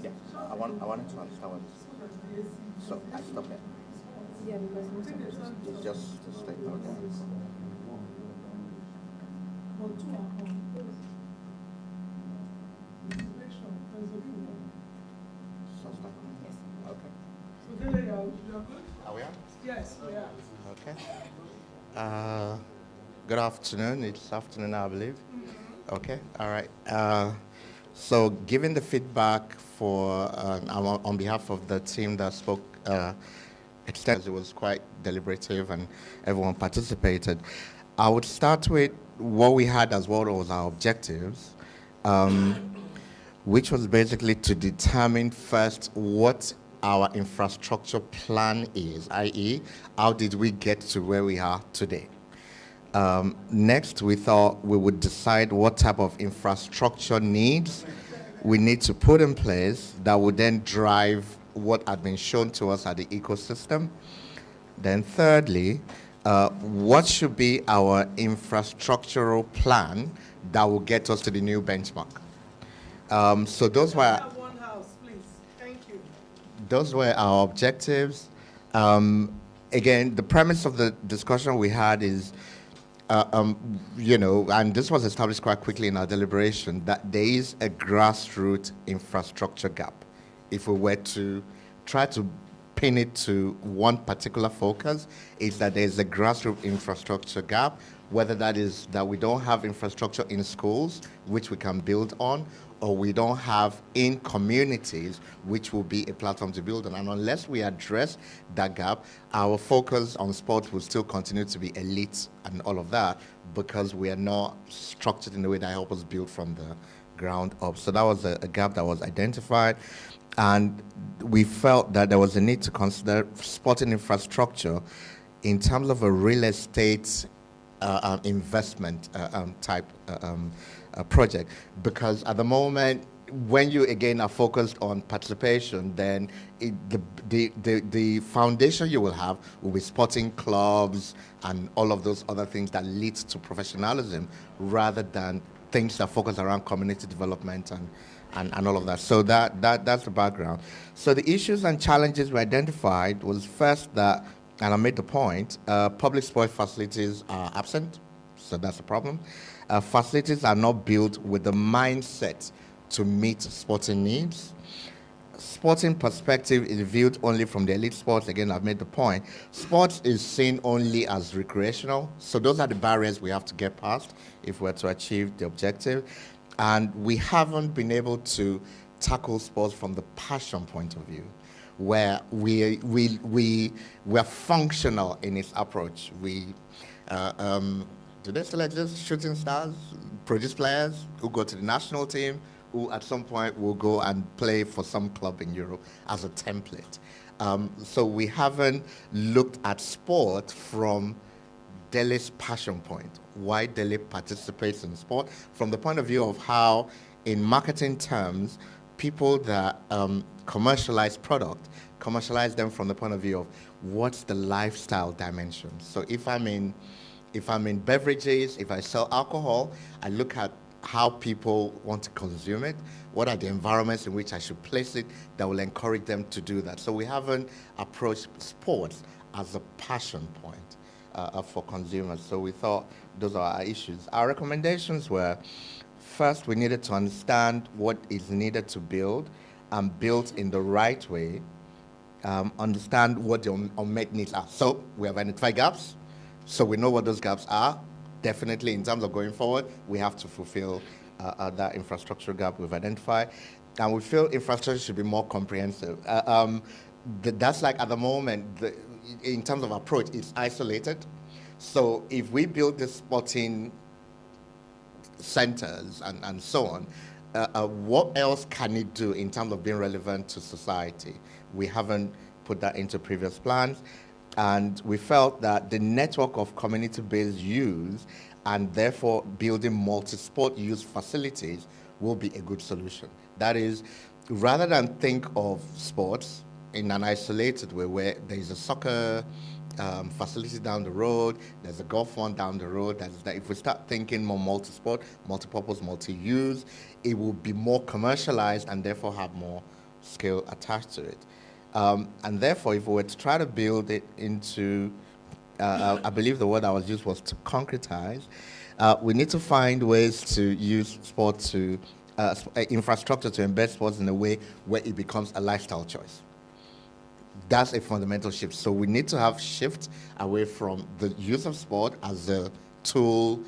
Yeah, I wanted to understand what. So I stop it. Yeah, because most of It's just to stay. Okay. So stop. Yes. Okay. Are we on? Yes, we are. Okay. Uh, Good afternoon. It's afternoon, I believe. Okay. All right. So, given the feedback on behalf of the team that spoke extensively, it was quite deliberative and everyone participated. I would start with what we had as what was our objectives, which was basically to determine first what our infrastructure plan is, i.e., how did we get to where we are today. Next, we thought we would decide what type of infrastructure needs we need to put in place that would then drive what had been shown to us at the ecosystem. Then thirdly, what should be our infrastructural plan that will get us to the new benchmark? So those were One house, please. Thank you. those were our objectives. Again, the premise of the discussion we had is, and this was established quite quickly in our deliberation, that there is a grassroots infrastructure gap. If we were to try to pin it to one particular focus, is that there's a grassroots infrastructure gap, whether that is that we don't have infrastructure in schools, which we can build on, or we don't have in communities, which will be a platform to build on. And unless we address that gap, our focus on sports will still continue to be elite and all of that, because we are not structured in a way that helps us build from the ground up. So that was a gap that was identified. And we felt that there was a need to consider sporting infrastructure in terms of a real estate investment type project, because at the moment, when you again are focused on participation, then the foundation you will have will be sporting clubs and all of those other things that lead to professionalism, rather than things that focus around community development and all of that. So that's the background. So the issues and challenges we identified was first that, and I made the point, public sport facilities are absent, so that's a problem. Facilities are not built with the mindset to meet sporting needs. Sporting perspective is viewed only from the elite sports. Again, I've made the point. Sports is seen only as recreational, so those are the barriers we have to get past if we're to achieve the objective. And we haven't been able to tackle sports from the passion point of view, where we're functional in its approach. Do they still exist? Shooting stars, produce players who go to the national team, who at some point will go and play for some club in Europe as a template. So we haven't looked at sport from Delhi's passion point, why Delhi participates in sport, from the point of view of how, in marketing terms, people that commercialize product, commercialize them from the point of view of what's the lifestyle dimension. So if I'm in beverages, if I sell alcohol, I look at how people want to consume it, what are the environments in which I should place it that will encourage them to do that. So we haven't approached sports as a passion point for consumers. So we thought those are our issues. Our recommendations were, first, we needed to understand what is needed to build and build in the right way, understand what the unmet needs are. So we have identified gaps, so we know what those gaps are. Definitely, in terms of going forward, we have to fulfill that infrastructure gap we've identified. And we feel infrastructure should be more comprehensive. That's like, at the moment, in terms of approach, it's isolated. So if we build the sporting centers and so on, what else can it do in terms of being relevant to society? We haven't put that into previous plans. And we felt that the network of community-based use and therefore building multi-sport use facilities will be a good solution. That is, rather than think of sports in an isolated way where there is a soccer facility down the road, there's a golf one down the road. If we start thinking more multi-sport, multi-purpose, multi-use, it will be more commercialized and therefore have more skill attached to it. And therefore, if we were to try to build it into, I believe the word I was used was to concretize, we need to find ways to use sport to, infrastructure to embed sports in a way where it becomes a lifestyle choice. That's a fundamental shift. So we need to have shift away from the use of sport as a tool,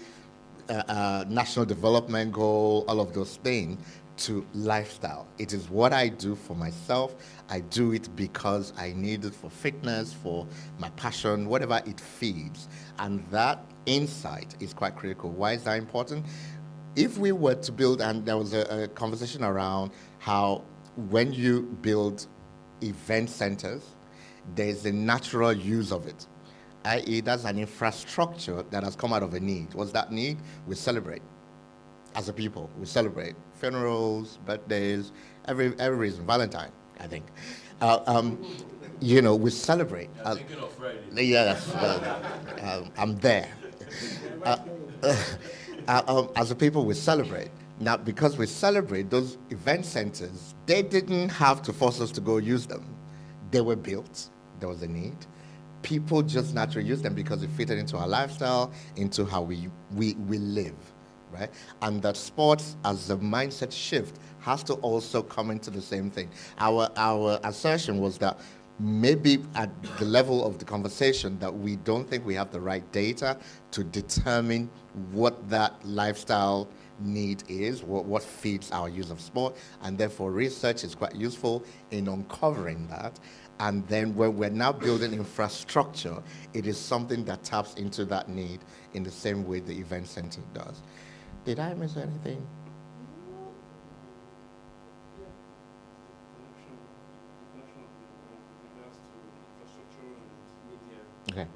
national development goal, all of those things, to lifestyle. It is what I do for myself. I do it because I need it for fitness, for my passion, whatever it feeds. And that insight is quite critical. Why is that important? If we were to build, and there was a conversation around how when you build event centers, there's a natural use of it, i.e. that's an infrastructure that has come out of a need. What's that need? We celebrate. As a people, we celebrate funerals, birthdays, every reason, Valentine, I think. We celebrate. Thinking of Friday. Yes, I'm there. As a people, we celebrate. Now, because we celebrate, those event centers, they didn't have to force us to go use them. They were built. There was a need. People just naturally use them because it fitted into our lifestyle, into how we live, right? And that sports, as a mindset shift, has to also come into the same thing. Our assertion was that maybe at the level of the conversation that we don't think we have the right data to determine what that lifestyle need is, what feeds our use of sport, and therefore research is quite useful in uncovering that. And then when we're now building infrastructure, it is something that taps into that need in the same way the event center does. Did I miss anything? Okay.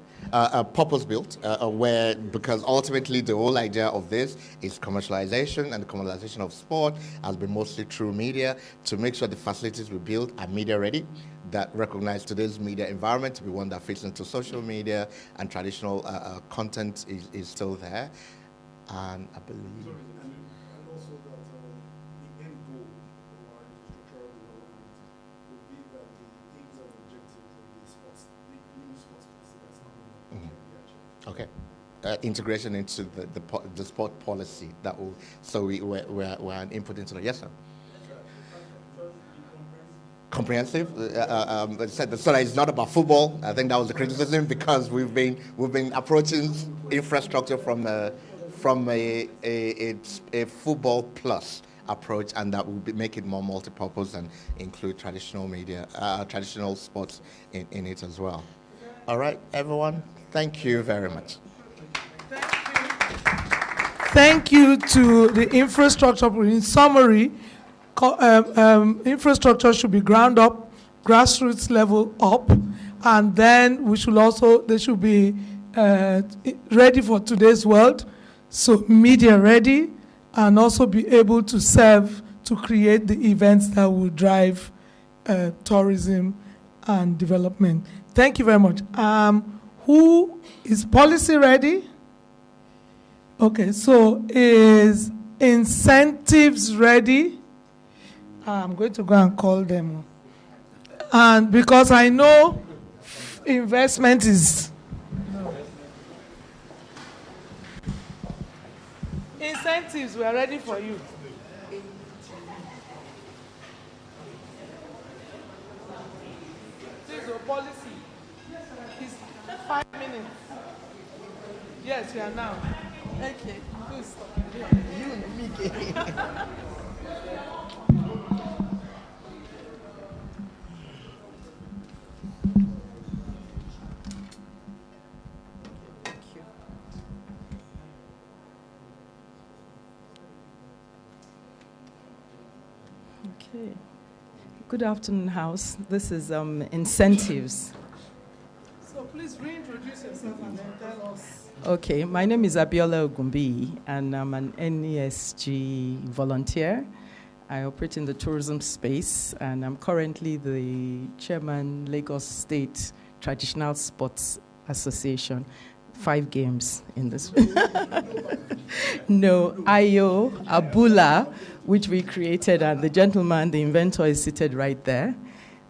Purpose-built, because ultimately the whole idea of this is commercialization, and the commercialization of sport has been mostly through media, to make sure the facilities we build are media-ready, that recognize today's media environment to be one that fits into social media, and traditional content is still there. And I believe... And also that the end goal of our infrastructural development would be that the aims and objectives of the new sports policy that's coming up can be achieved. Okay. Integration into the sport policy that will, so we're an input into that. Yes, sir. Comprehensive. So that it's not about football. I think that was the criticism, because we've been approaching infrastructure from a football plus approach, and that will make it more multi-purpose and include traditional media, traditional sports in it as well. All right, everyone. Thank you very much. Thank you to the infrastructure. In summary, infrastructure should be ground up, grassroots level up, and then they should be ready for today's world, so media ready, and also be able to serve to create the events that will drive tourism and development. Thank you very much. Who is policy ready? Okay, so is incentives ready? I'm going to go and call them. And because I know investment is... Incentives, we are ready for you. This is your policy. It's 5 minutes. Yes, we are now. Okay, please. You and me. Okay. Good afternoon, House. This is incentives. So please reintroduce yourself and then tell us. Okay, my name is Abiola Ogumbi, and I'm an NESG volunteer. I operate in the tourism space, and I'm currently the chairman, Lagos State Traditional Sports Association. 5 games in this. No, Ayo, Abula, which we created, and the gentleman, the inventor, is seated right there.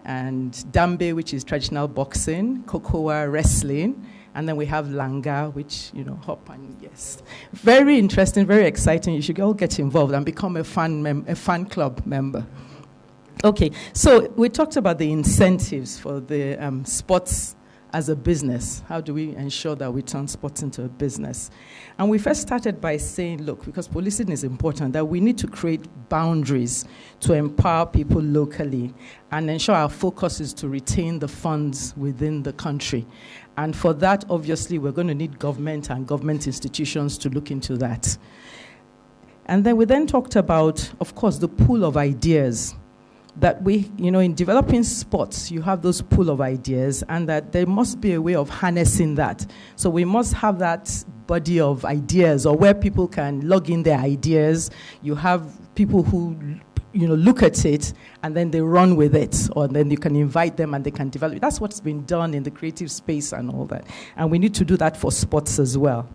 And Dambe, which is traditional boxing, Kokowa, wrestling, and then we have Langa, which, hop and yes. Very interesting, very exciting. You should all get involved and become a fan club member. Okay, so we talked about the incentives for the sports as a business. How do we ensure that we turn sports into a business? And we first started by saying, look, because policing is important, that we need to create boundaries to empower people locally and ensure our focus is to retain the funds within the country. And for that, obviously, we're going to need government and government institutions to look into that. And then we then talked about, of course, the pool of ideas that we, in developing sports, you have those pool of ideas, and that there must be a way of harnessing that. So we must have that body of ideas, or where people can log in their ideas. You have people who, look at it, and then they run with it, or then you can invite them and they can develop it. That's what's been done in the creative space and all that. And we need to do that for sports as well.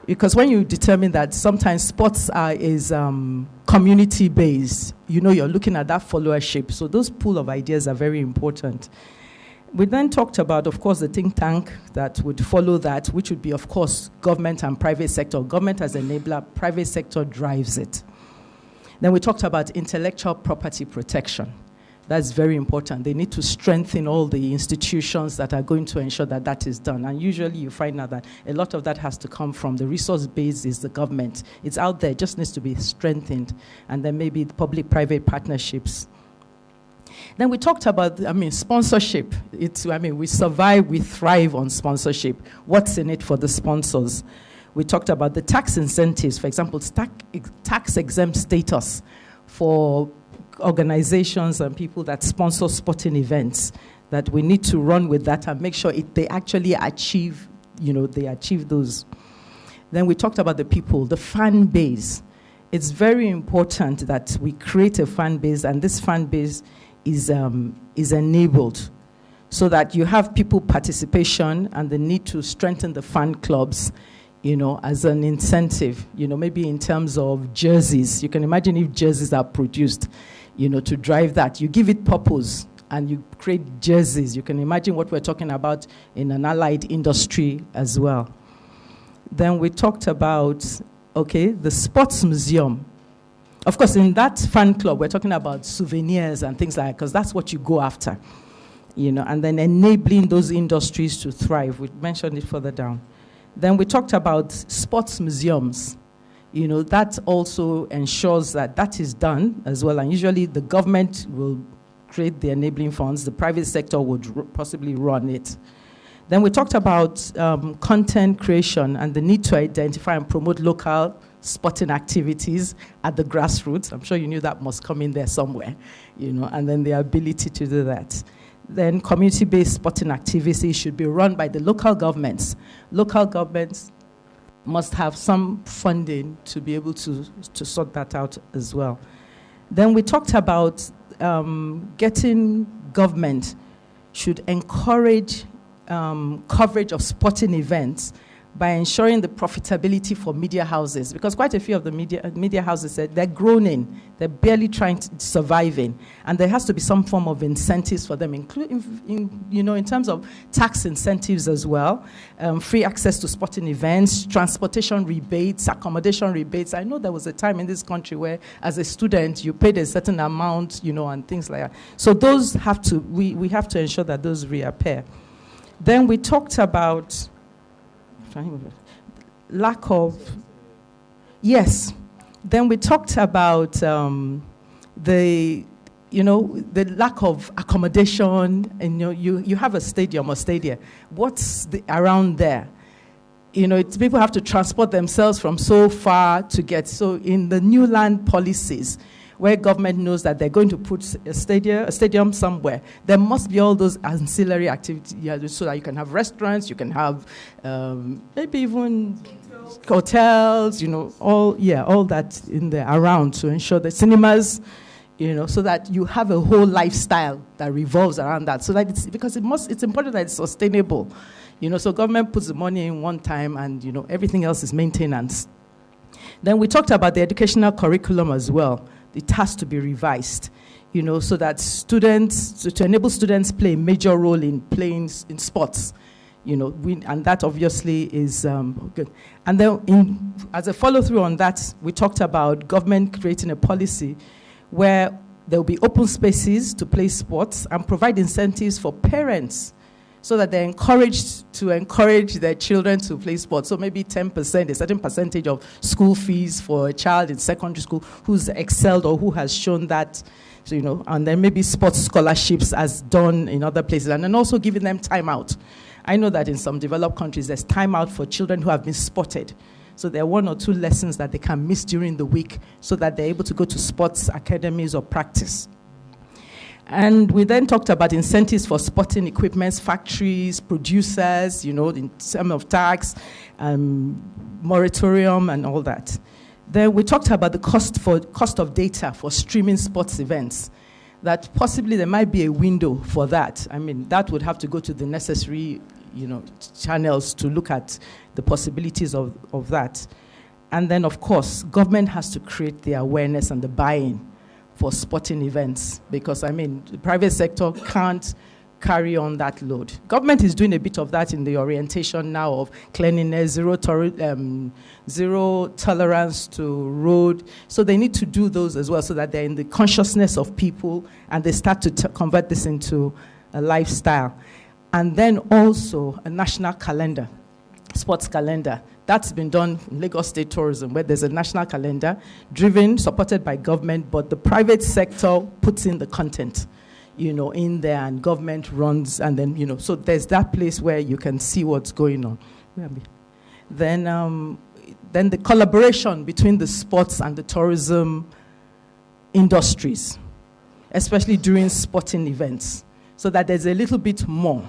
Because when you determine that sometimes sports is community-based, you're looking at that followership. So those pool of ideas are very important. We then talked about, of course, the think tank that would follow that, which would be, of course, government and private sector. Government as enabler, private sector drives it. Then we talked about intellectual property protection. That's very important. They need to strengthen all the institutions that are going to ensure that that is done. And usually you find out that a lot of that has to come from the resource base is the government. It's out there, it just needs to be strengthened. And then maybe public-private partnerships. Then we talked about, sponsorship. We survive, we thrive on sponsorship. What's in it for the sponsors? We talked about the tax incentives, for example, tax-exempt status for organizations and people that sponsor sporting events, that we need to run with that and make sure they actually achieve, they achieve those. Then we talked about the people, the fan base. It's very important that we create a fan base, and this fan base is enabled so that you have people participation and the need to strengthen the fan clubs, as an incentive, maybe in terms of jerseys. You can imagine if jerseys are produced, to drive that. You give it purpose and you create jerseys. You can imagine what we're talking about in an allied industry as well. Then we talked about, the sports museum. Of course, in that fan club, we're talking about souvenirs and things like that, because that's what you go after, and then enabling those industries to thrive. We mentioned it further down. Then we talked about sports museums. That also ensures that that is done as well. And usually the government will create the enabling funds. The private sector would possibly run it. Then we talked about content creation and the need to identify and promote local sporting activities at the grassroots. I'm sure you knew that must come in there somewhere, and then the ability to do that. Then community-based sporting activities should be run by the local governments. Local governments must have some funding to be able to sort that out as well. Then we talked about getting government should encourage coverage of sporting events by ensuring the profitability for media houses, because quite a few of the media houses said they're groaning, they're barely surviving, and there has to be some form of incentives for them, including in terms of tax incentives as well, free access to sporting events, transportation rebates, accommodation rebates. I know there was a time in this country where, as a student, you paid a certain amount, and things like that. So those have to, we have to ensure that those reappear. Then we talked about lack of, yes. Then we talked about the lack of accommodation, and you have a stadium or stadia. What's around there? People have to transport themselves from so far to get. So in the new land policies, where government knows that they're going to put a stadium somewhere, there must be all those ancillary activities so that you can have restaurants, you can have maybe even hotels, all that in there around to ensure the cinemas, so that you have a whole lifestyle that revolves around that. So that it's important that it's sustainable, so government puts the money in one time and, everything else is maintenance. Then we talked about the educational curriculum as well. It has to be revised, so that to enable students play a major role in playing in sports, and that obviously is good. And then as a follow-through on that, we talked about government creating a policy where there will be open spaces to play sports and provide incentives for parents so that they're encouraged to encourage their children to play sports. So maybe 10%, a certain percentage of school fees for a child in secondary school who's excelled or who has shown that, and then maybe sports scholarships as done in other places, and then also giving them time out. I know that in some developed countries, there's time out for children who have been spotted. So there are 1 or 2 lessons that they can miss during the week so that they're able to go to sports academies or practice. And we then talked about incentives for sporting equipment factories, producers, in terms of tax, moratorium, and all that. Then we talked about the cost of data for streaming sports events, that possibly there might be a window for that. I mean, that would have to go to the necessary, channels to look at the possibilities of that. And then, of course, government has to create the awareness and the buy-in for sporting events, because, the private sector can't carry on that load. Government is doing a bit of that in the orientation now of cleanliness, zero tolerance to road. So they need to do those as well so that they're in the consciousness of people and they start to convert this into a lifestyle. And then also a national calendar, sports calendar. That's been done in Lagos State Tourism, where there's a national calendar driven, supported by government, but the private sector puts in the content, in there, and government runs, and then, so there's that place where you can see what's going on. Then the collaboration between the sports and the tourism industries, especially during sporting events, so that there's a little bit more.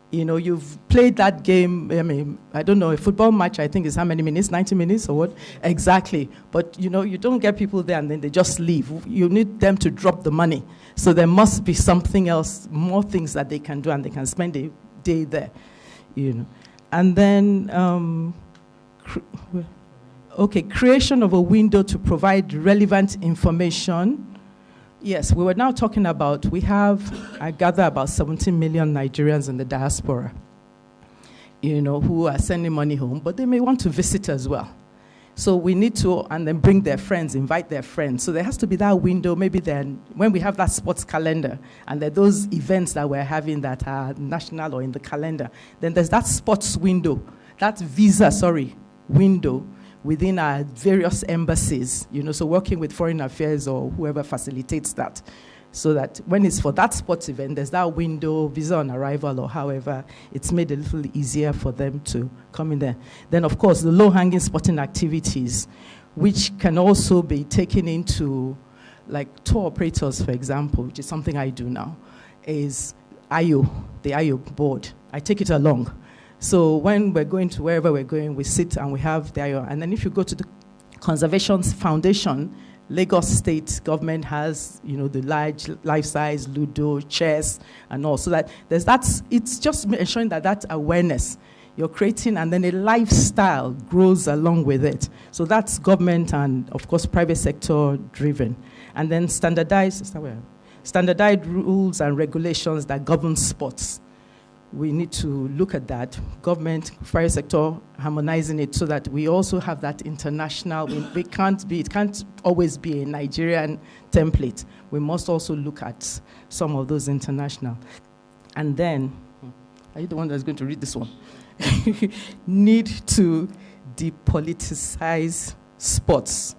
You've played that game, I don't know, a football match, I think is how many minutes, 90 minutes or what? Exactly. But, you don't get people there and then they just leave. You need them to drop the money. So there must be something else, more things that they can do, and they can spend a day there, And then, creation of a window to provide relevant information. Yes, we were now talking about, I gather, about 17 million Nigerians in the diaspora, who are sending money home, but they may want to visit as well. So we need to, and then bring their friends, invite their friends. So there has to be that window, maybe then, when we have that sports calendar, and there are those events that we're having that are national or in the calendar, then there's that sports window, that window, within our various embassies, so working with foreign affairs or whoever facilitates that, so that when it's for that sports event, there's that window, visa on arrival or however, it's made a little easier for them to come in there. Then, of course, the low-hanging sporting activities, which can also be taken into, like tour operators, for example, which is something I do now, is IO, the IO board. I take it along. So when we're going to wherever we're going, we sit and we have the IO. And then if you go to the Conservation Foundation, Lagos State government has, the large life-size Ludo, chess, and all. So that there's that, it's just ensuring that awareness you're creating, and then a lifestyle grows along with it. So that's government and, of course, private sector driven. And then standardized rules and regulations that govern sports. We need to look at that, government, private sector, harmonizing it so that we also have that international. It can't always be a Nigerian template. We must also look at some of those international. And then, are you the one that's going to read this one? Need to depoliticize sports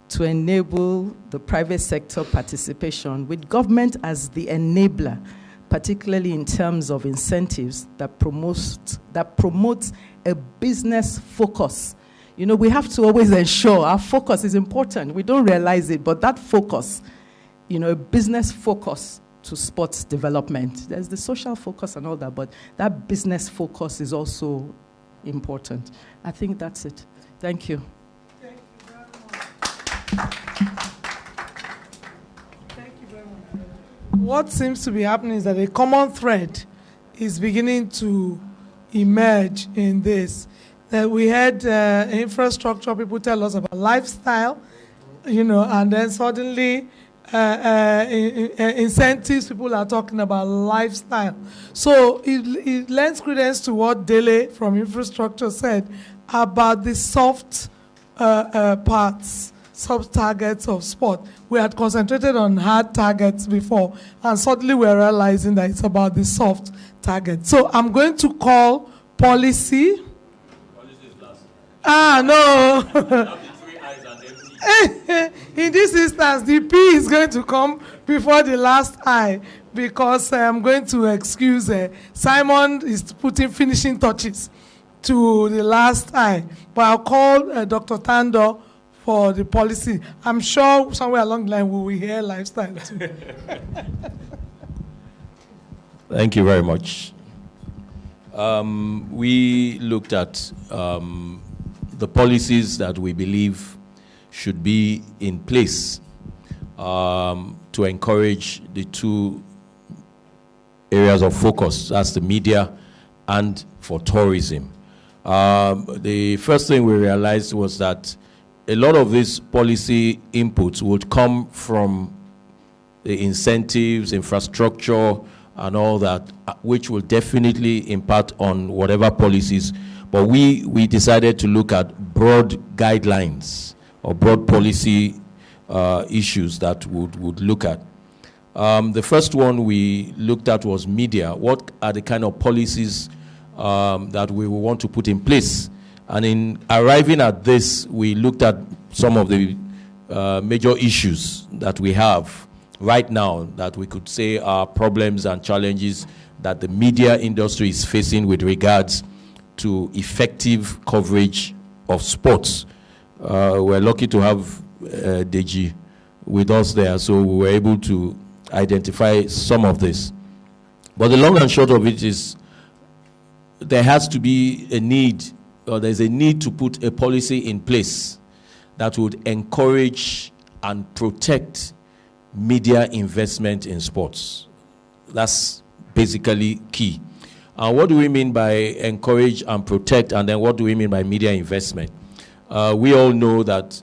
to enable the private sector participation with government as the enabler, particularly in terms of incentives that promotes a business focus. We have to always ensure our focus is important. We don't realize it, but that focus, a business focus to sports development. There's the social focus and all that, but that business focus is also important. I think that's it. Thank you. Thank you very much. What seems to be happening is that a common thread is beginning to emerge in this. That we had infrastructure, people tell us about lifestyle, and then suddenly incentives, people are talking about lifestyle. So it lends credence to what Dele from infrastructure said about the soft parts, soft targets of sport. We had concentrated on hard targets before, and suddenly we're realizing that it's about the soft targets. So I'm going to call policy. Policy is last. No. In this instance, the P is going to come before the last I, because I'm going to excuse Simon is putting finishing touches to the last I. But I'll call Dr. Tando for the policy. I'm sure somewhere along the line we will hear lifestyle too. Thank you very much. We looked at the policies that we believe should be in place to encourage the two areas of focus, that's the media and for tourism. The first thing we realized was that a lot of these policy inputs would come from the incentives, infrastructure, and all that, which will definitely impact on whatever policies. But we decided to look at broad guidelines or broad policy issues that would look at. The first one we looked at was media. What are the kind of policies that we will want to put in place? And in arriving at this, we looked at some of the major issues that we have right now that we could say are problems and challenges that the media industry is facing with regards to effective coverage of sports. We're lucky to have Deji with us there, so we were able to identify some of this. But the long and short of it is there has to be a need, or there's a need to put a policy in place that would encourage and protect media investment in sports. That's basically key. And what do we mean by encourage and protect, and then what do we mean by media investment? We all know that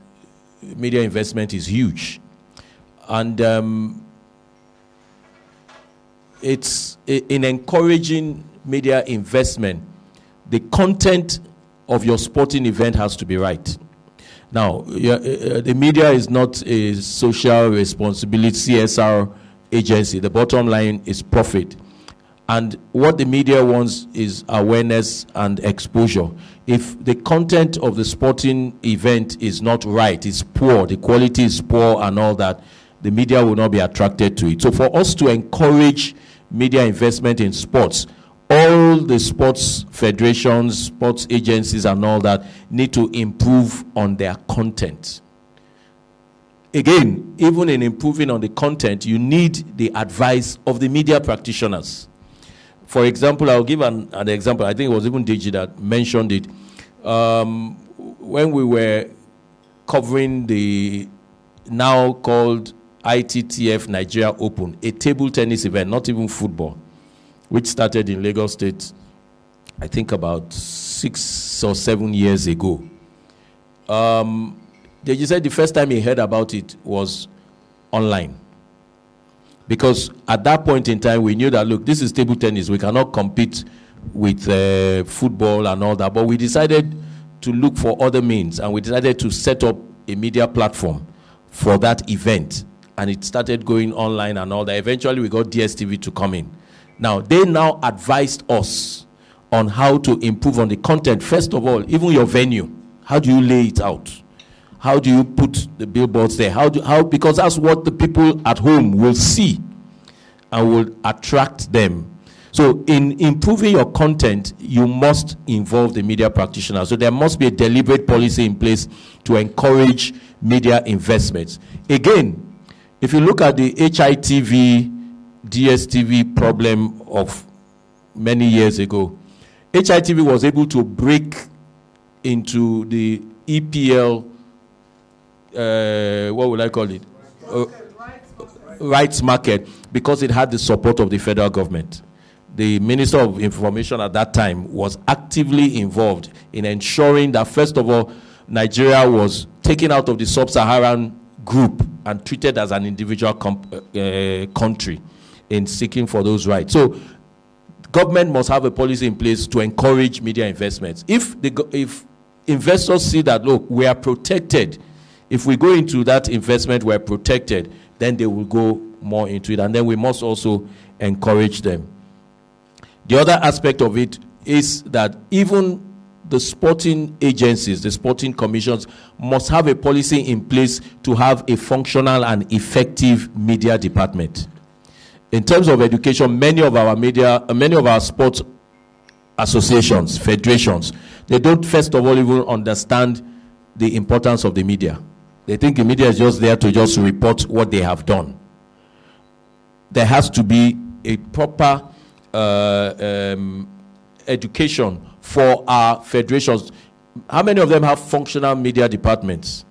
media investment is huge. And it's in encouraging media investment, the content of your sporting event has to be right. Now, the media is not a social responsibility CSR agency. The bottom line is profit. And what the media wants is awareness and exposure. If the content of the sporting event is not right, it's poor, the quality is poor and all that, the media will not be attracted to it. So for us to encourage media investment in sports, all the sports federations, sports agencies and all that need to improve on their content. Again, even in improving on the content, you need the advice of the media practitioners. For example, I'll give an example. I think it was even Deji that mentioned it. When we were covering the now called ITTF Nigeria Open, a table tennis event, not even football, which started in Lagos State, I think about 6 or 7 years ago. Deji said the first time he heard about it was online. Because at that point in time, we knew that, look, this is table tennis. We cannot compete with football and all that. But we decided to look for other means, and we decided to set up a media platform for that event. And it started going online and all that. Eventually, we got DSTV to come in. Now, they now advised us on how to improve on the content. First of all, even your venue. How do you lay it out? How do you put the billboards there? Because that's what the people at home will see and will attract them. So in improving your content, you must involve the media practitioners. So there must be a deliberate policy in place to encourage media investments. Again, if you look at the HITV, DSTV problem of many years ago, HITV was able to break into the EPL, what would I call it? Rights market, because it had the support of the federal government. The Minister of Information at that time was actively involved in ensuring that, first of all, Nigeria was taken out of the sub-Saharan group and treated as an individual country in seeking for those rights. So government must have a policy in place to encourage media investments. If investors see that, look, we are protected, if we go into that investment, we're protected, then they will go more into it. And then we must also encourage them. The other aspect of it is that even the sporting agencies, the sporting commissions, must have a policy in place to have a functional and effective media department. In terms of education, many of our sports associations, federations, they don't first of all even understand the importance of the media. They think the media is just there to just report what they have done. There has to be a proper education for our federations. How many of them have functional media departments?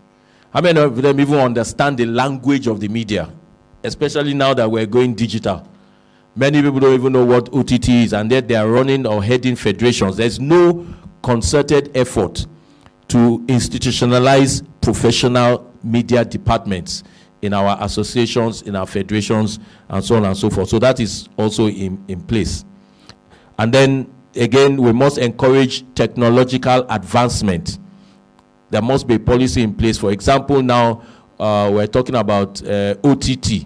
How many of them even understand the language of the media, especially now that we're going digital? Many people don't even know what OTT is, and yet they are running or heading federations. There's no concerted effort to institutionalize professional media departments in our associations, in our federations, and so on and so forth. So that is also in place. And then, again, we must encourage technological advancement. There must be a policy in place. For example, now we're talking about OTT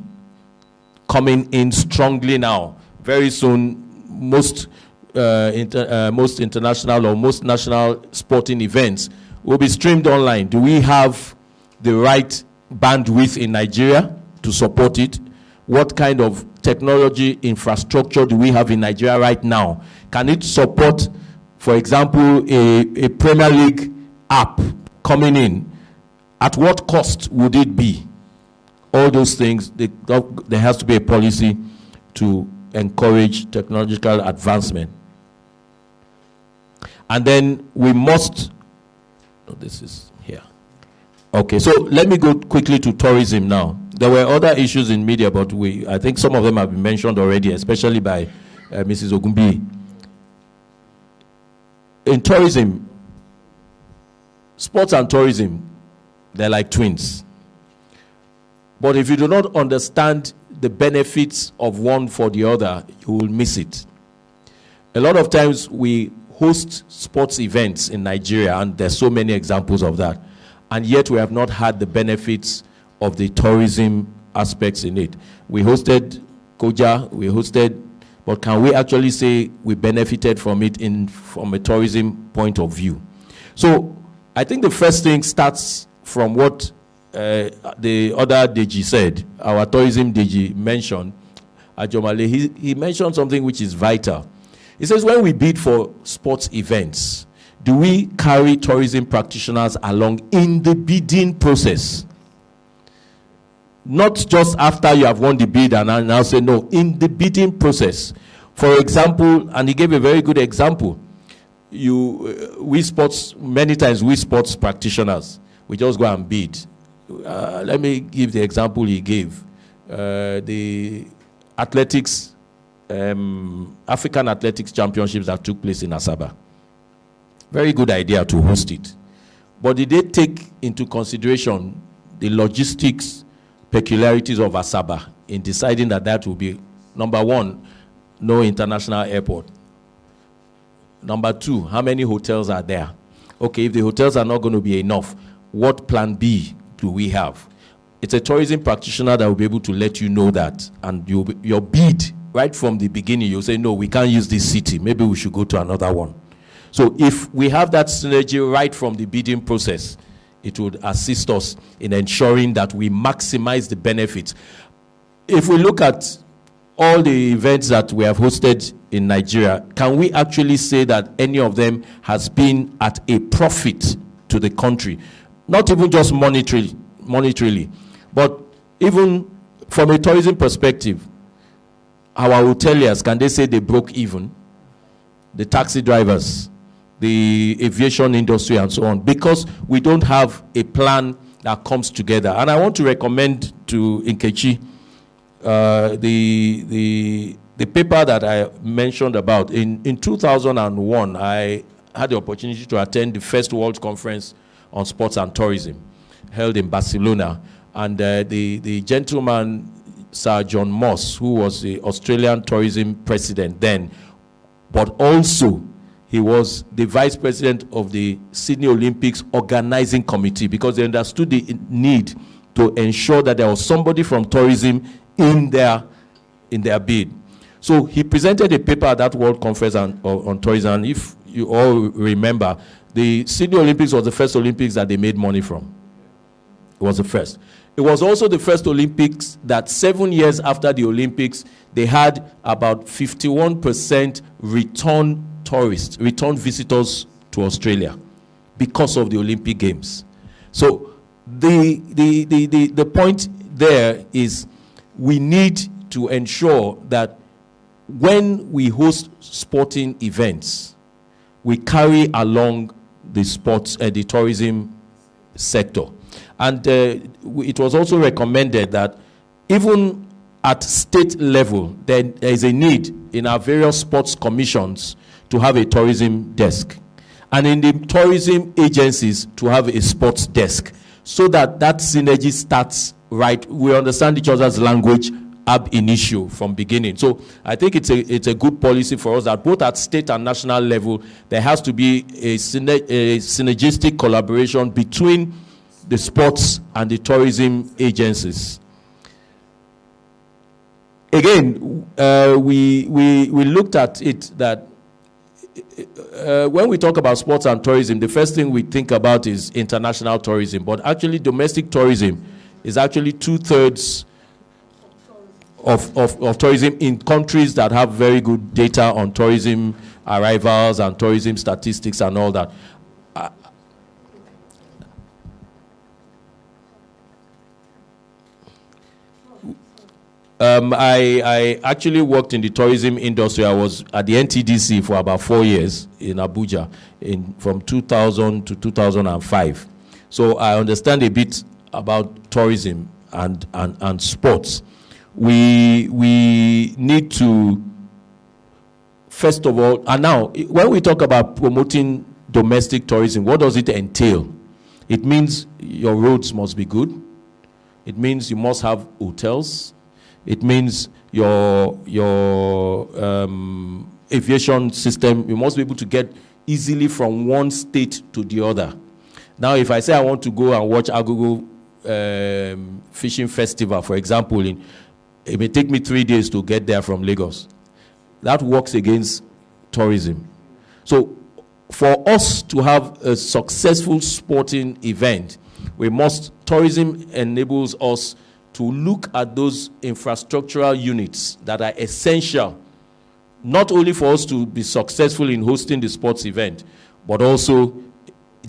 coming in strongly now. Very soon, most international or most national sporting events will be streamed online. Do we have the right bandwidth in Nigeria to support it? What kind of technology infrastructure do we have in Nigeria right now? Can it support, for example, a Premier League app coming in? At what cost would it be? All those things, there has to be a policy to encourage technological advancement. And then we must, this is here. Okay, so let me go quickly to tourism now. There were other issues in media, but I think some of them have been mentioned already, especially by Mrs. Ogumbi. In tourism, sports and tourism, they're like twins. But if you do not understand the benefits of one for the other, you will miss it. A lot of times we host sports events in Nigeria, and there's so many examples of that, and yet we have not had the benefits of the tourism aspects in it. We hosted Koja, but can we actually say we benefited from it from a tourism point of view? So I think the first thing starts from what the other DG said, our tourism DG mentioned, Ajomale. He mentioned something which is vital. He says, when we bid for sports events, do we carry tourism practitioners along in the bidding process? Not just after you have won the bid and now say no, in the bidding process. For example, and he gave a very good example, many times we sports practitioners, we just go and bid. Let me give the example he gave. The athletics, African Athletics Championships that took place in Asaba. Very good idea to host it. But did they take into consideration the logistics peculiarities of Asaba in deciding that will be, number one, no international airport? Number two, how many hotels are there? Okay, if the hotels are not going to be enough, what plan B do we have? It's a tourism practitioner that will be able to let you know that. And your bid, right from the beginning, you'll say, no, we can't use this city. Maybe we should go to another one. So if we have that synergy right from the bidding process, it would assist us in ensuring that we maximize the benefits. If we look at all the events that we have hosted in Nigeria, can we actually say that any of them has been at a profit to the country? Not even just monetarily, but even from a tourism perspective, our hoteliers, can they say they broke even? The taxi drivers, the aviation industry and so on, because we don't have a plan that comes together. And I want to recommend to Nkechi the paper that I mentioned about. In 2001, I had the opportunity to attend the first World Conference on Sports and Tourism held in Barcelona. And the gentleman, Sir John Moss, who was the Australian tourism president then, but also he was the vice president of the Sydney Olympics organizing committee, because they understood the need to ensure that there was somebody from tourism in their bid. So he presented a paper at that World Conference on tourism. And if you all remember, the Sydney Olympics was the first Olympics that they made money from. It was the first. It was also the first Olympics that 7 years after the Olympics, they had about 51% return visitors to Australia because of the Olympic Games. So the point there is we need to ensure that when we host sporting events, we carry along the sports and the tourism sector. And it was also recommended that even at state level, there is a need in our various sports commissions to have a tourism desk, and in the tourism agencies to have a sports desk, so that synergy starts right. We understand each other's language ab initio from beginning. So I think it's a good policy for us that both at state and national level, there has to be a synergistic collaboration between the sports and the tourism agencies. Again, we looked at it that when we talk about sports and tourism, the first thing we think about is international tourism, but actually domestic tourism is actually 2/3 of tourism in countries that have very good data on tourism arrivals and tourism statistics and all that. I actually worked in the tourism industry. I was at the NTDC for about 4 years in Abuja from 2000 to 2005. So I understand a bit about tourism and sports. We need to, first of all, and now when we talk about promoting domestic tourism, what does it entail? It means your roads must be good. It means you must have hotels. It means your aviation system, you must be able to get easily from one state to the other. Now, if I say I want to go and watch Agogo Fishing Festival, for example, it may take me 3 days to get there from Lagos. That works against tourism. So for us to have a successful sporting event, tourism enables us to look at those infrastructural units that are essential, not only for us to be successful in hosting the sports event, but also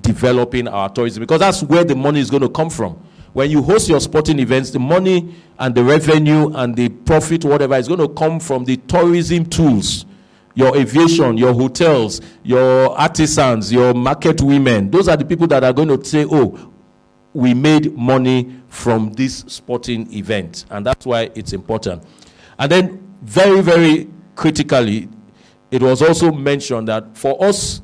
developing our tourism, because that's where the money is going to come from. When you host your sporting events, the money and the revenue and the profit, whatever, is going to come from the tourism tools, your aviation, your hotels, your artisans, your market women. Those are the people that are going to say, oh, we made money from this sporting event. And that's why it's important. And then very, very critically, it was also mentioned that for us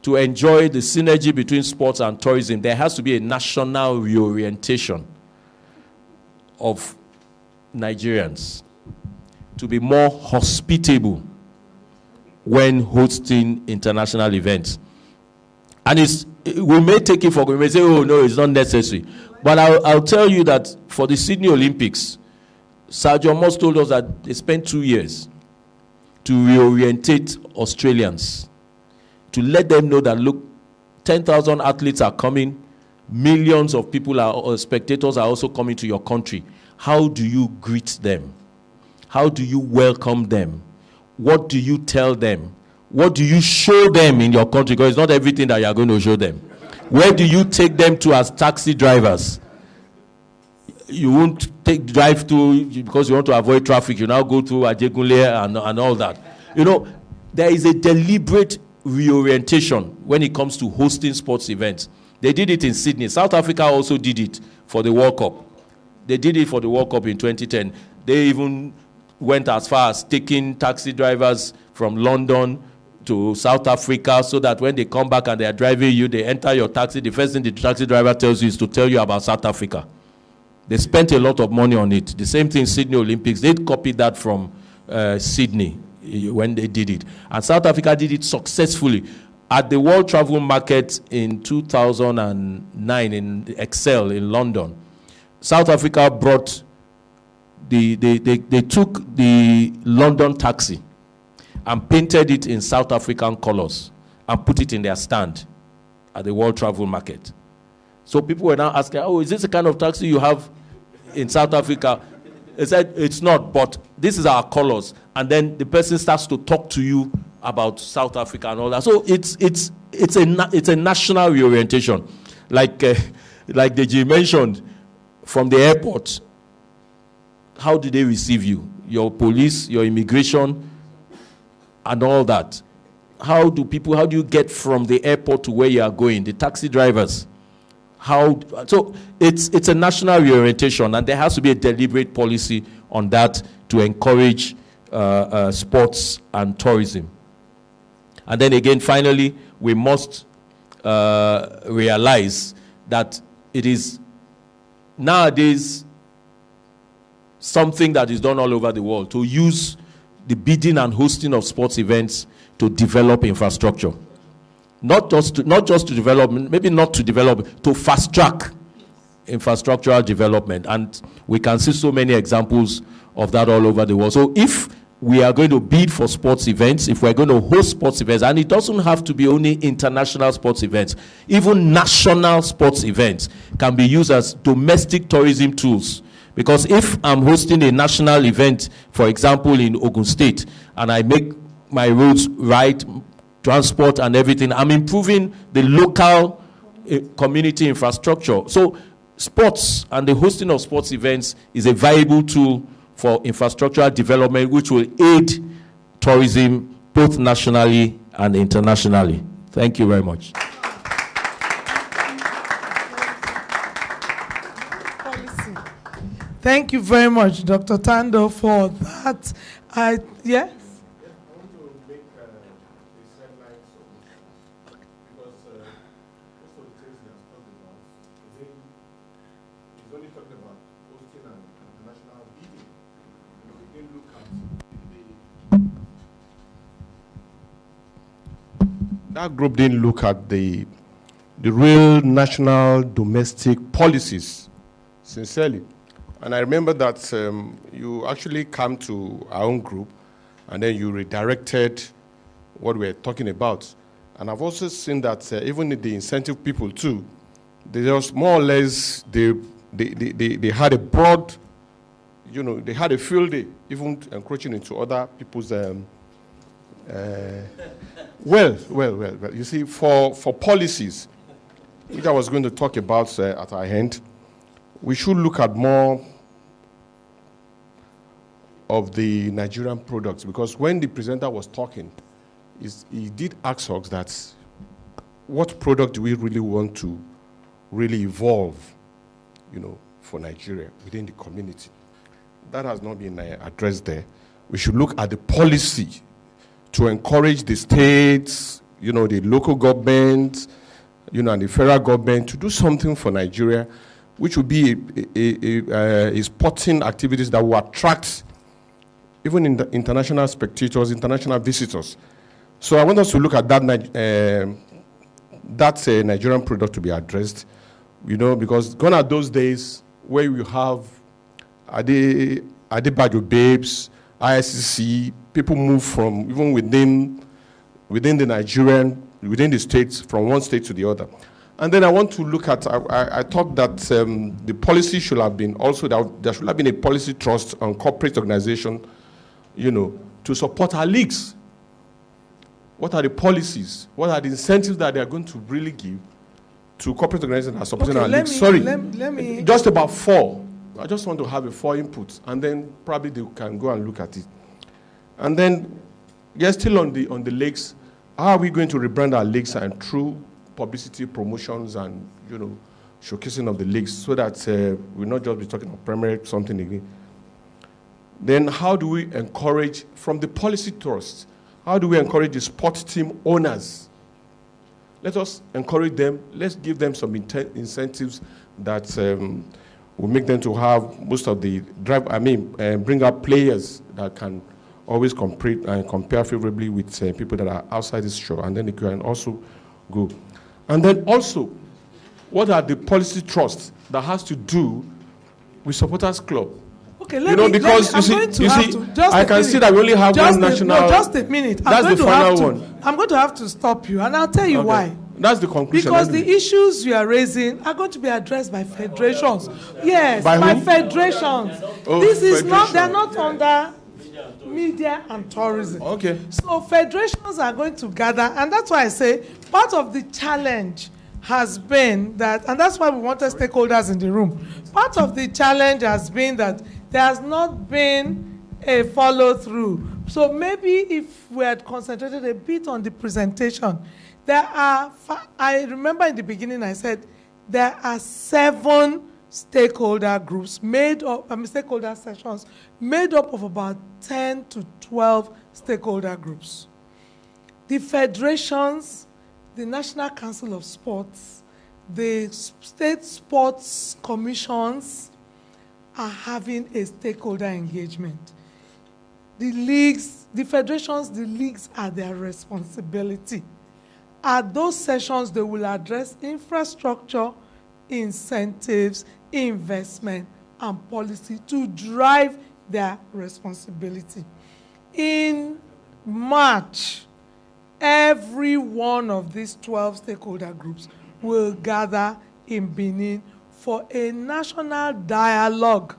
to enjoy the synergy between sports and tourism, there has to be a national reorientation of Nigerians to be more hospitable when hosting international events. And we may take it for granted. We may say, oh, no, it's not necessary. But I'll tell you that for the Sydney Olympics, Sergio Moss told us that they spent 2 years to reorientate Australians, to let them know that, look, 10,000 athletes are coming, millions of people spectators are also coming to your country. How do you greet them? How do you welcome them? What do you tell them? What do you show them in your country? Because it's not everything that you are going to show them. Where do you take them to as taxi drivers? You won't drive to, because you want to avoid traffic, you now go to Ajegunle and all that. You know, there is a deliberate reorientation when it comes to hosting sports events. They did it in Sydney. South Africa also did it for the World Cup. They did it for the World Cup in 2010. They even went as far as taking taxi drivers from London to South Africa so that when they come back and they are driving you, they enter your taxi. The first thing the taxi driver tells you is to tell you about South Africa. They spent a lot of money on it. The same thing, Sydney Olympics. They copied that from Sydney when they did it. And South Africa did it successfully. At the World Travel Market in 2009 in Excel in London, South Africa brought they took the London taxi and painted it in South African colors and put it in their stand at the World Travel Market. So people were now asking, oh, is this the kind of taxi you have in South Africa? They said, it's not, but this is our colors. And then the person starts to talk to you about South Africa and all that. So it's a national reorientation. Like Deji mentioned, from the airport, how do they receive you? Your police, your immigration, and all that. How do you get from the airport to where you are going? The taxi drivers. So it's a national reorientation, and there has to be a deliberate policy on that to encourage sports and tourism. And then again, finally, we must realize that it is nowadays something that is done all over the world to use the bidding and hosting of sports events to develop infrastructure. Not just to develop, maybe not to develop, to fast track infrastructural development. And we can see so many examples of that all over the world. So if we are going to bid for sports events, if we're going to host sports events, and it doesn't have to be only international sports events, even national sports events can be used as domestic tourism tools. Because if I'm hosting a national event, for example, in Ogun State, and I make my roads right, transport and everything, I'm improving the local community infrastructure. So sports and the hosting of sports events is a viable tool for infrastructural development, which will aid tourism both nationally and internationally. Thank you very much. Thank you very much, Dr. Tando, for that. Yes? That group didn't look at the real national domestic policies, sincerely. And I remember that you actually come to our own group and then you redirected what we're talking about. And I've also seen that even the incentive people too, they just more or less, they had a broad, they had a field day, even encroaching into other people's well. You see, for policies, which I was going to talk about at our end, we should look at more of the Nigerian products, because when the presenter was talking, he did ask us that what product do we really want to really evolve, for Nigeria within the community. That has not been addressed there. We should look at the policy to encourage the states, the local government, and the federal government to do something for Nigeria, which would be a sporting activities that will attract even in the international spectators, international visitors. So I want us to look at that Nigerian product to be addressed, because gone are those days where you have Adebayo Babes, ISCC, people move from even within the states, from one state to the other. And then I want to look at, I thought that the policy should have been also, there should have been a policy trust on corporate organization, to support our leagues. What are the policies? What are the incentives that they are going to really give to corporate organizations that are supporting our leagues? Let me just about 4. I just want to have 4 inputs, and then probably they can go and look at it. And then, still on the leagues, how are we going to rebrand our leagues and through publicity, promotions, and showcasing of the leagues, so that we'll not just be talking of primary something again. Then how do we encourage, from the policy trust, how do we encourage the sports team owners? Let us encourage them. Let's give them some incentives that will make them to have most of the bring up players that can always compete and compare favorably with people that are outside this show, and then they can also go. And then also, what are the policy trusts that has to do with supporters club? Okay, because I can see that we only have one national. No, just a minute. That's the final one. I'm going to have to stop you, and I'll tell you why. That's the conclusion. Because the issues you are raising are going to be addressed by federations. Yes, by federations. This is not, they're not under media and tourism. Okay. So federations are going to gather, and that's why I say part of the challenge has been that, and that's why we wanted stakeholders in the room. Part of the challenge has been that there has not been a follow-through. So maybe if we had concentrated a bit on the presentation, I remember in the beginning I said there are 7 stakeholder groups stakeholder sessions made up of about 10 to 12 stakeholder groups. The federations, the National Council of Sports, the state sports commissions are having a stakeholder engagement. The leagues, the federations, the leagues are their responsibility. At those sessions, they will address infrastructure, incentives, investment, and policy to drive their responsibility. In March, every one of these 12 stakeholder groups will gather in Benin for a national dialogue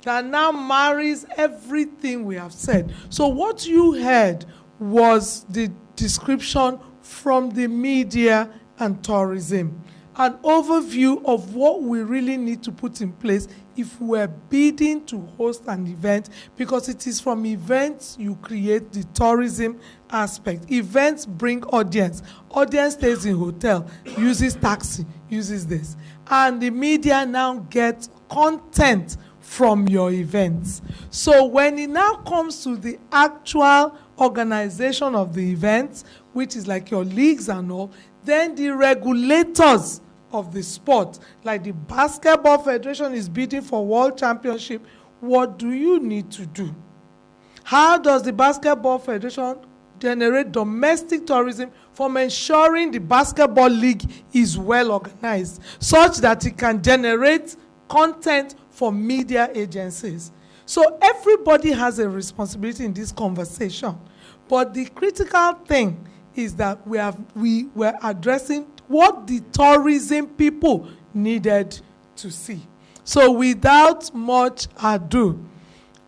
that now marries everything we have said. So what you heard was the description from the media and tourism, an overview of what we really need to put in place if we're bidding to host an event, because it is from events you create the tourism aspect. Events bring audience. Audience stays in hotel, uses taxi, uses this. And the media now gets content from your events. So when it now comes to the actual organization of the events, which is like your leagues and all, then the regulators of the sport, like the Basketball Federation is bidding for World Championship, what do you need to do? How does the Basketball Federation generate domestic tourism from ensuring the basketball league is well organized, such that it can generate content for media agencies? So everybody has a responsibility in this conversation. But the critical thing is that we were addressing what the tourism people needed to see. So without much ado,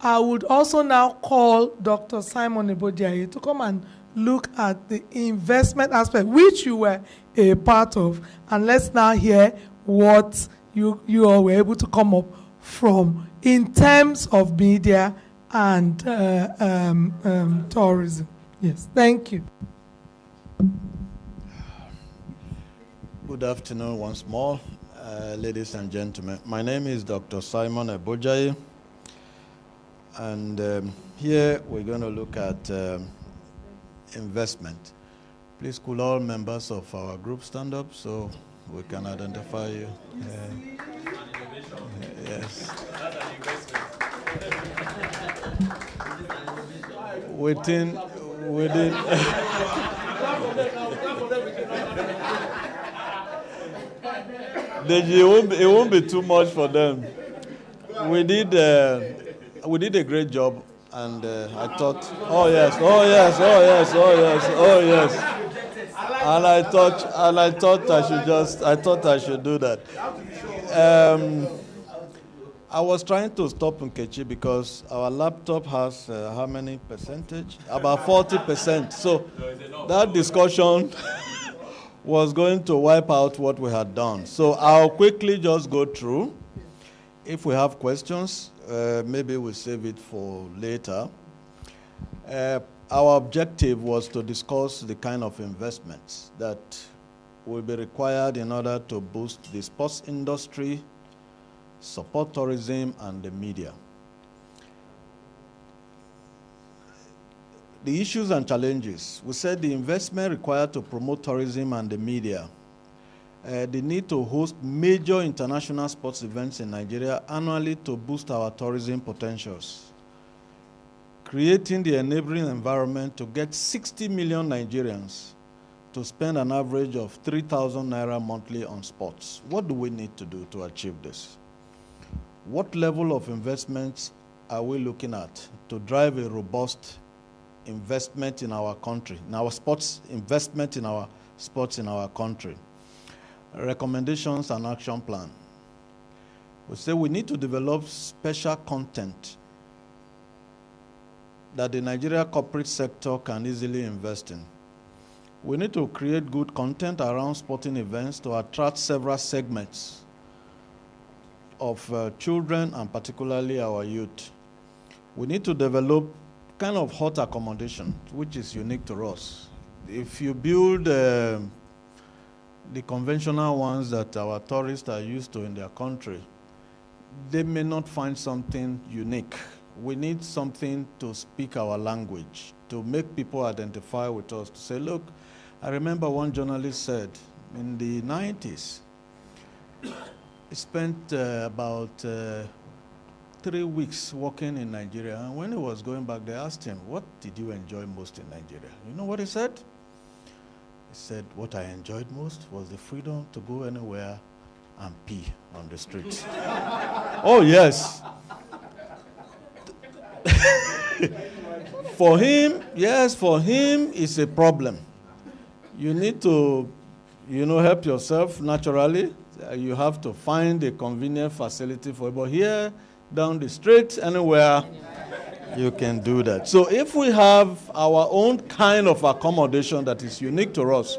I would also now call Dr. Simon Ebodiaye to come and look at the investment aspect, which you were a part of. And let's now hear what you all were able to come up from in terms of media and tourism. Yes, thank you. Good afternoon once more, ladies and gentlemen. My name is Dr. Simon Ebodiaye, and here we're going to look at investment. Please, could all members of our group stand up so we can identify you? Yes. Within it won't be too much for them. We did a great job, and I thought, oh yes, and I thought I should do that. I was trying to stop Nkechi because our laptop has how many percentage? About 40%. So that discussion was going to wipe out what we had done. So I'll quickly just go through. If we have questions, maybe we'll save it for later. our objective was to discuss the kind of investments that will be required in order to boost the sports industry, support tourism, and the media. The issues and challenges. We said the investment required to promote tourism and the media. The need to host major international sports events in Nigeria annually to boost our tourism potentials. Creating the enabling environment to get 60 million Nigerians to spend an average of 3,000 naira monthly on sports. What do we need to do to achieve this? What level of investments are we looking at to drive a robust investment in our country, in our sports, investment in our sports in our country? Recommendations and action plan. We say we need to develop special content that the Nigeria corporate sector can easily invest in. We need to create good content around sporting events to attract several segments of children and particularly our youth. We need to develop kind of hot accommodation, which is unique to us. If you build the conventional ones that our tourists are used to in their country, they may not find something unique. We need something to speak our language, to make people identify with us, to say, look, I remember one journalist said in the 90s, he spent about 3 weeks working in Nigeria, and when he was going back, they asked him, what did you enjoy most in Nigeria? You know what he said? He said, what I enjoyed most was the freedom to go anywhere and pee on the streets. Oh, yes. For him, yes, for him, it's a problem. You need to, help yourself naturally. You have to find a convenient facility for it. But here, down the street, anywhere, you can do that. So if we have our own kind of accommodation that is unique to us,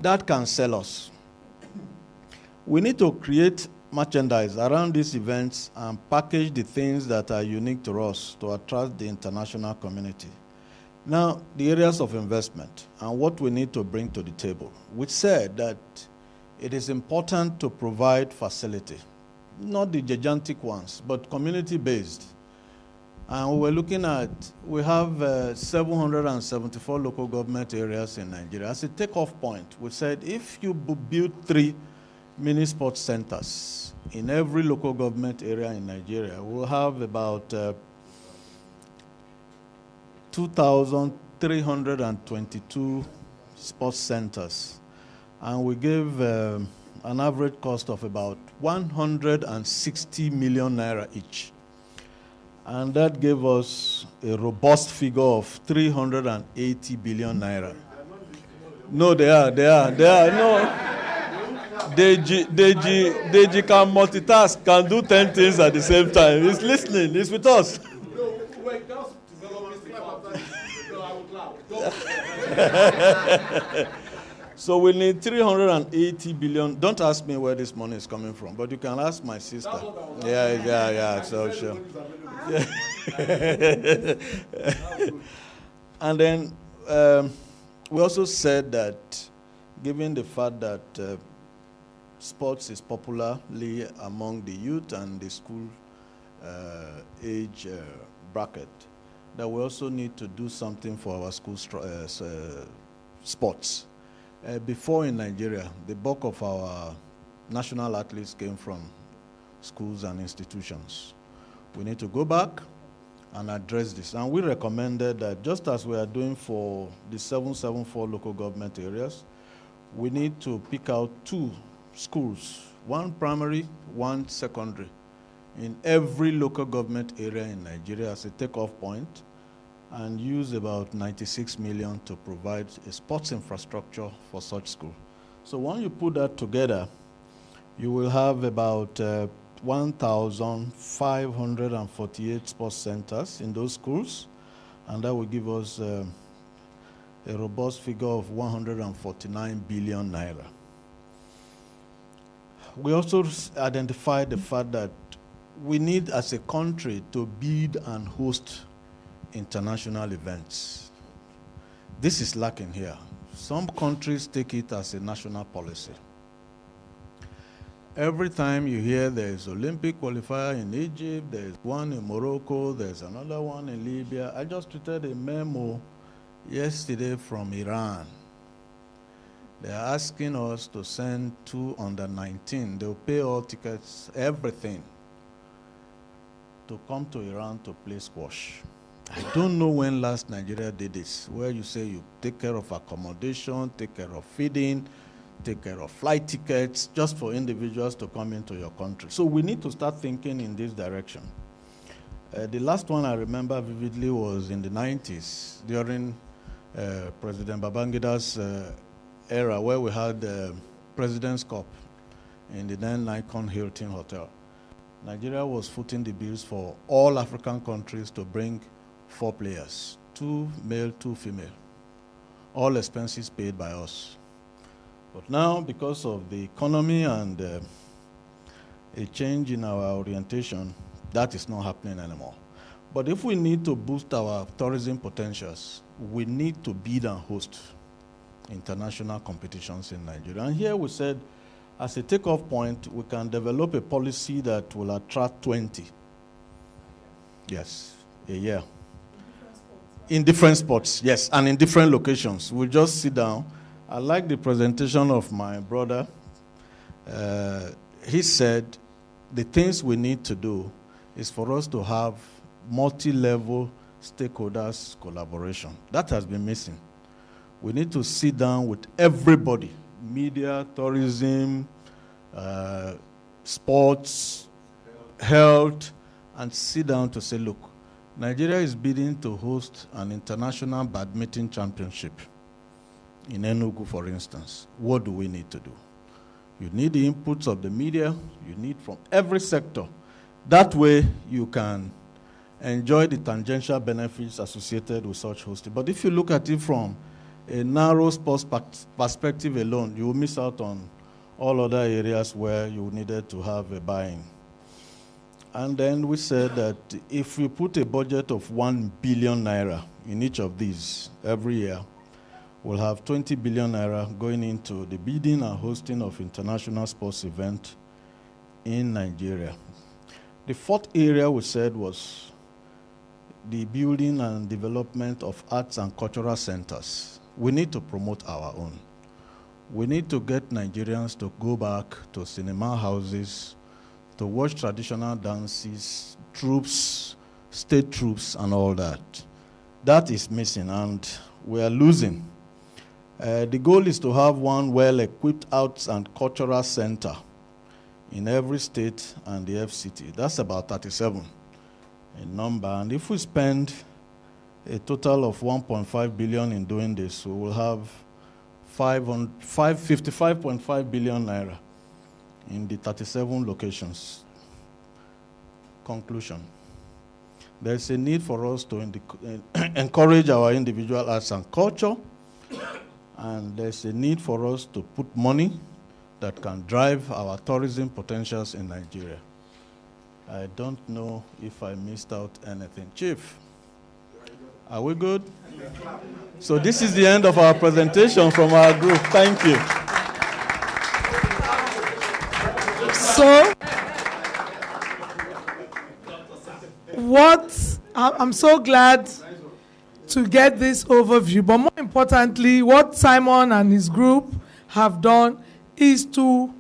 that can sell us. We need to create merchandise around these events and package the things that are unique to us to attract the international community. Now, the areas of investment and what we need to bring to the table. We said that it is important to provide facility, not the gigantic ones, but community-based. And we were looking at, we have 774 local government areas in Nigeria. As a takeoff point, we said if you build 3 mini sports centers in every local government area in Nigeria, we'll have about 2,322 sports centers. And we gave an average cost of about 160 million naira each. And that gave us a robust figure of 380 billion naira. No, they are. No. Deji can multitask, can do 10 things at the same time. He's listening, he's with us. So we need 380 billion. Don't ask me where this money is coming from, but you can ask my sister. Yeah, so sure. Yeah. And then we also said that given the fact that sports is popularly among the youth and the school age bracket, that we also need to do something for our school sports. Before in Nigeria, the bulk of our national athletes came from schools and institutions. We need to go back and address this. And we recommended that just as we are doing for the 774 local government areas, we need to pick out 2 schools, 1 primary, 1 secondary, in every local government area in Nigeria as a takeoff point, and use about 96 million to provide a sports infrastructure for such school. So when you put that together, you will have about 1,548 sports centers in those schools, and that will give us a robust figure of 149 billion naira. We also identified the fact that we need, as a country, to build and host international events. This is lacking here. Some countries take it as a national policy. Every time you hear there's Olympic qualifier in Egypt, there's one in Morocco, there's another one in Libya. I just tweeted a memo yesterday from Iran. They're asking us to send 2 under 19. They'll pay all tickets, everything, to come to Iran to play squash. I don't know when last Nigeria did this, where you say you take care of accommodation, take care of feeding, take care of flight tickets, just for individuals to come into your country. So we need to start thinking in this direction. The last one I remember vividly was in the 90s, during President Babangida's era, where we had President's Cup in the then Nikon Hilton Hotel. Nigeria was footing the bills for all African countries to bring 4 players, 2 male, 2 female, all expenses paid by us. But now, because of the economy and a change in our orientation, that is not happening anymore. But if we need to boost our tourism potentials, we need to bid and host international competitions in Nigeria. And here we said, as a takeoff point, we can develop a policy that will attract 20. Yes, a year. In different spots, yes, and in different locations. We'll just sit down. I like the presentation of my brother. He said the things we need to do is for us to have multi-level stakeholders collaboration. That has been missing. We need to sit down with everybody, media, tourism, sports, health, and sit down to say, look, Nigeria is bidding to host an international badminton championship in Enugu, for instance. What do we need to do? You need the inputs of the media. You need from every sector. That way, you can enjoy the tangential benefits associated with such hosting. But if you look at it from a narrow sports perspective alone, you will miss out on all other areas where you needed to have a buy-in. And then we said that if we put a budget of 1 billion naira in each of these every year, we'll have 20 billion naira going into the bidding and hosting of international sports events in Nigeria. The 4th area we said was the building and development of arts and cultural centers. We need to promote our own. We need to get Nigerians to go back to cinema houses, to watch traditional dances, troops, state troops, and all that. That is missing, and we are losing. The goal is to have one well-equipped arts and cultural center in every state and the FCT. That's about 37 in number. And if we spend a total of 1.5 billion in doing this, we will have 55.5 billion naira in the 37 locations. Conclusion. There's a need for us to encourage our individual arts and culture, and there's a need for us to put money that can drive our tourism potentials in Nigeria. I don't know if I missed out anything. Chief, are we good? So this is the end of our presentation from our group. Thank you. So, I'm so glad to get this overview, but more importantly, what Simon and his group have done is to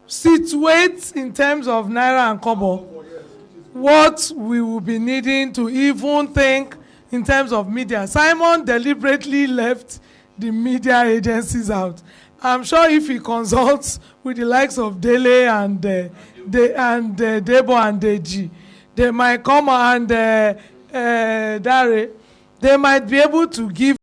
situate in terms of Naira and Kobo what we will be needing to even think in terms of media. Simon deliberately left the media agencies out. I'm sure if he consults with the likes of Dele and Debo and Deji, they might come and Dare, they might be able to give